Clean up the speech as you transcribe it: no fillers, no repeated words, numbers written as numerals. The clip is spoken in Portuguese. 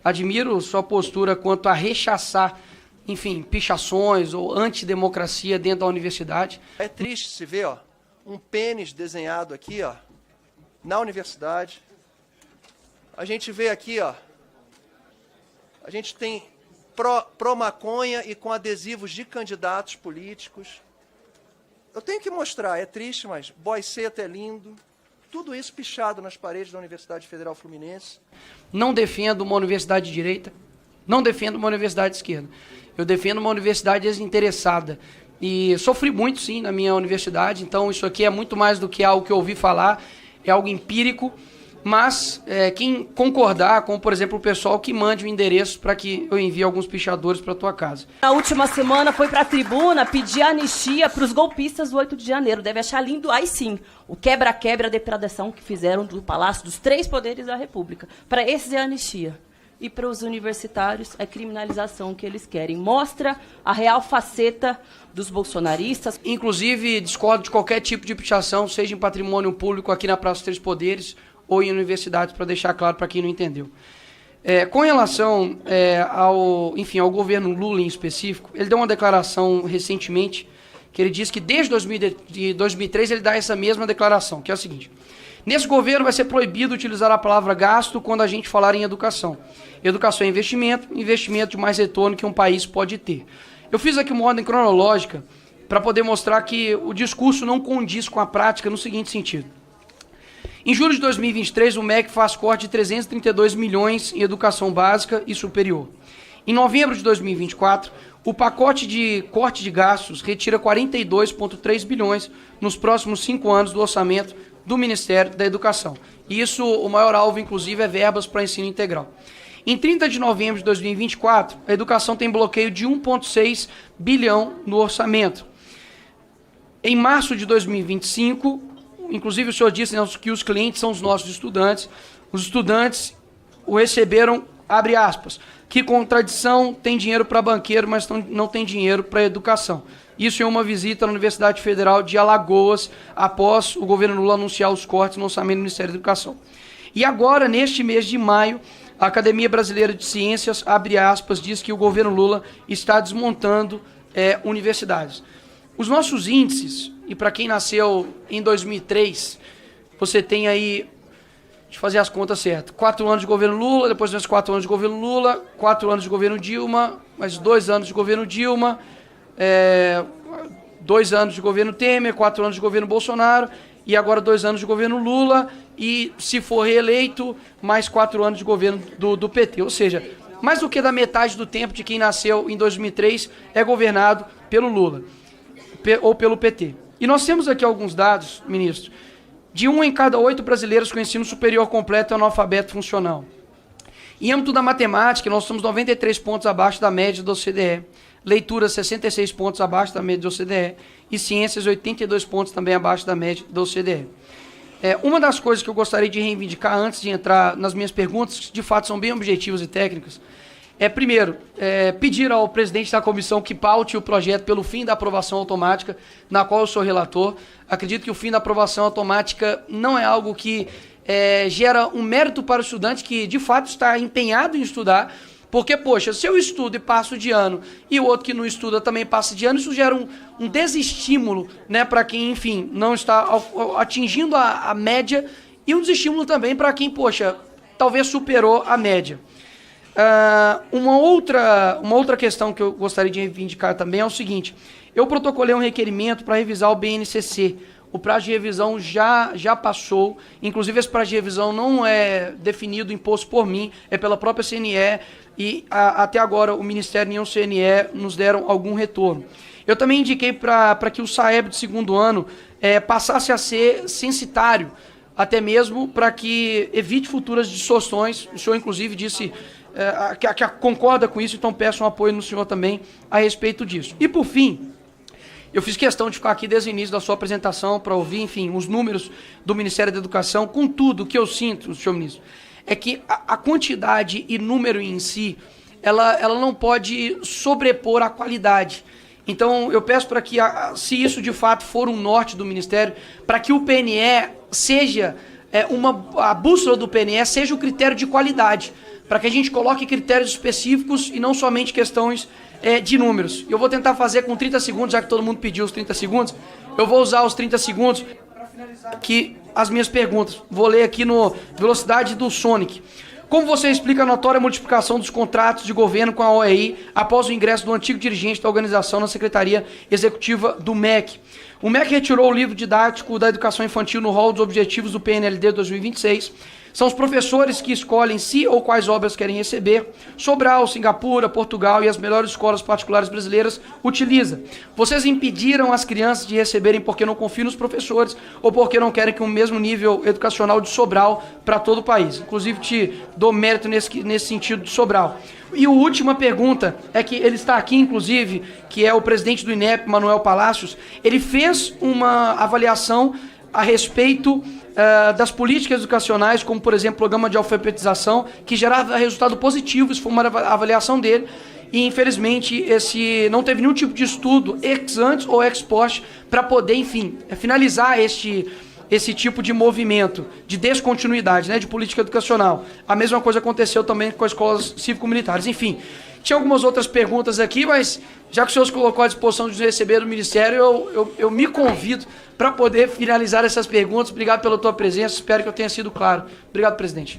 admiro sua postura quanto a rechaçar, enfim, pichações ou antidemocracia dentro da universidade. É triste se ver, ó, um pênis desenhado aqui, ó, na universidade. A gente vê aqui, ó, a gente tem pró-maconha e com adesivos de candidatos políticos. Eu tenho que mostrar, é triste, mas boy-seta é lindo. Tudo isso pichado nas paredes da Universidade Federal Fluminense. Não defendo uma universidade de direita, não defendo uma universidade de esquerda. Eu defendo uma universidade desinteressada. E sofri muito, sim, na minha universidade, então isso aqui é muito mais do que algo que eu ouvi falar, é algo empírico, mas quem concordar com, por exemplo, o pessoal que mande o endereço para que eu envie alguns pichadores para tua casa. Na última semana foi para a tribuna pedir anistia para os golpistas do 8 de janeiro. Deve achar lindo, aí sim, o quebra-quebra, a depredação que fizeram do Palácio dos Três Poderes da República. Para esses é anistia. E para os universitários é criminalização que eles querem. Mostra a real faceta dos bolsonaristas. Inclusive, discordo de qualquer tipo de pichação, seja em patrimônio público aqui na Praça dos Três Poderes ou em universidades, para deixar claro para quem não entendeu. Com relação ao governo Lula em específico, ele deu uma declaração recentemente, que ele disse que desde 2003 ele dá essa mesma declaração, que é o seguinte: nesse governo vai ser proibido utilizar a palavra gasto quando a gente falar em educação. Educação é investimento, investimento de mais retorno que um país pode ter. Eu fiz aqui uma ordem cronológica para poder mostrar que o discurso não condiz com a prática no seguinte sentido. Em julho de 2023, o MEC faz corte de 332 milhões em educação básica e superior. Em novembro de 2024, o pacote de corte de gastos retira 42,3 bilhões nos próximos 5 anos do orçamento do Ministério da Educação. E isso, o maior alvo, inclusive, é verbas para ensino integral. Em 30 de novembro de 2024, a educação tem bloqueio de 1,6 bilhão no orçamento. Em março de 2025, inclusive o senhor disse, né, que os clientes são os nossos estudantes. Os estudantes o receberam, abre aspas, que contradição, tem dinheiro para banqueiro, mas não tem dinheiro para educação. Isso é uma visita na Universidade Federal de Alagoas, após o governo Lula anunciar os cortes no orçamento do Ministério da Educação. E agora, neste mês de maio, a Academia Brasileira de Ciências, abre aspas, diz que o governo Lula está desmontando universidades. Os nossos índices, e para quem nasceu em 2003, você tem aí, deixa eu fazer as contas certas, 4 anos de governo Lula, depois mais 4 anos de governo Lula, 4 anos de governo Dilma, mais 2 anos de governo Dilma, 2 anos de governo Temer, 4 anos de governo Bolsonaro, e agora 2 anos de governo Lula, e se for reeleito, mais 4 anos de governo do PT. Ou seja, mais do que da metade do tempo de quem nasceu em 2003 é governado pelo Lula, ou pelo PT. E nós temos aqui alguns dados, ministro, de 1 em cada 8 brasileiros com ensino superior completo é analfabeto funcional. Em âmbito da matemática, nós estamos 93 pontos abaixo da média da OCDE, leitura 66 pontos abaixo da média da OCDE e ciências 82 pontos também abaixo da média da OCDE. Uma das coisas que eu gostaria de reivindicar antes de entrar nas minhas perguntas, que de fato são bem objetivas e técnicas, primeiro, pedir ao presidente da comissão que paute o projeto pelo fim da aprovação automática, na qual eu sou relator. Acredito que o fim da aprovação automática não é algo que gera um mérito para o estudante que, de fato, está empenhado em estudar, porque, poxa, se eu estudo e passo de ano e o outro que não estuda também passa de ano, isso gera um desestímulo, né, para quem, enfim, não está atingindo a média, e um desestímulo também para quem, poxa, talvez superou a média. Uma outra questão que eu gostaria de reivindicar também é o seguinte: eu protocolei um requerimento para revisar o BNCC. O prazo de revisão já passou, inclusive esse prazo de revisão não é definido, imposto por mim, é pela própria CNE, e até agora o Ministério e o CNE nos deram algum retorno. Eu também indiquei para que o SAEB de segundo ano passasse a ser censitário, até mesmo para que evite futuras distorções. O senhor, inclusive, disse que concorda com isso, então peço um apoio no senhor também a respeito disso. E, por fim, eu fiz questão de ficar aqui desde o início da sua apresentação para ouvir, enfim, os números do Ministério da Educação. Contudo, o que eu sinto, senhor ministro, é que a quantidade e número em si, ela não pode sobrepor a qualidade. Então, eu peço para que, se isso de fato for um norte do Ministério, para que o PNE seja, a bússola do PNE seja o critério de qualidade. para que a gente coloque critérios específicos e não somente questões de números. Eu vou tentar fazer com 30 segundos, já que todo mundo pediu os 30 segundos, eu vou usar os 30 segundos para finalizar aqui as minhas perguntas. Vou ler aqui no velocidade do Sonic. Como você explica a notória multiplicação dos contratos de governo com a OEI após o ingresso do antigo dirigente da organização na Secretaria Executiva do MEC? O MEC retirou o livro didático da educação infantil no rol dos objetivos do PNLD 2026. São os professores que escolhem se ou quais obras querem receber. Sobral, Singapura, Portugal e as melhores escolas particulares brasileiras utilizam. Vocês impediram as crianças de receberem porque não confiam nos professores ou porque não querem que o mesmo nível educacional de Sobral para todo o país. Inclusive, te dou mérito nesse sentido de Sobral. E a última pergunta é que ele está aqui, inclusive, que é o presidente do INEP, Manuel Palacios. Ele fez uma avaliação a respeito das políticas educacionais, como, por exemplo, o programa de alfabetização, que gerava resultado positivo, isso foi uma avaliação dele, e, infelizmente, não teve nenhum tipo de estudo ex ante ou ex post para poder, enfim, finalizar esse tipo de movimento, de descontinuidade, né, de política educacional. A mesma coisa aconteceu também com as escolas cívico-militares. Enfim, tinha algumas outras perguntas aqui, mas já que o senhor se colocou à disposição de receber do Ministério, eu me convido para poder finalizar essas perguntas. Obrigado pela tua presença, espero que eu tenha sido claro. Obrigado, presidente.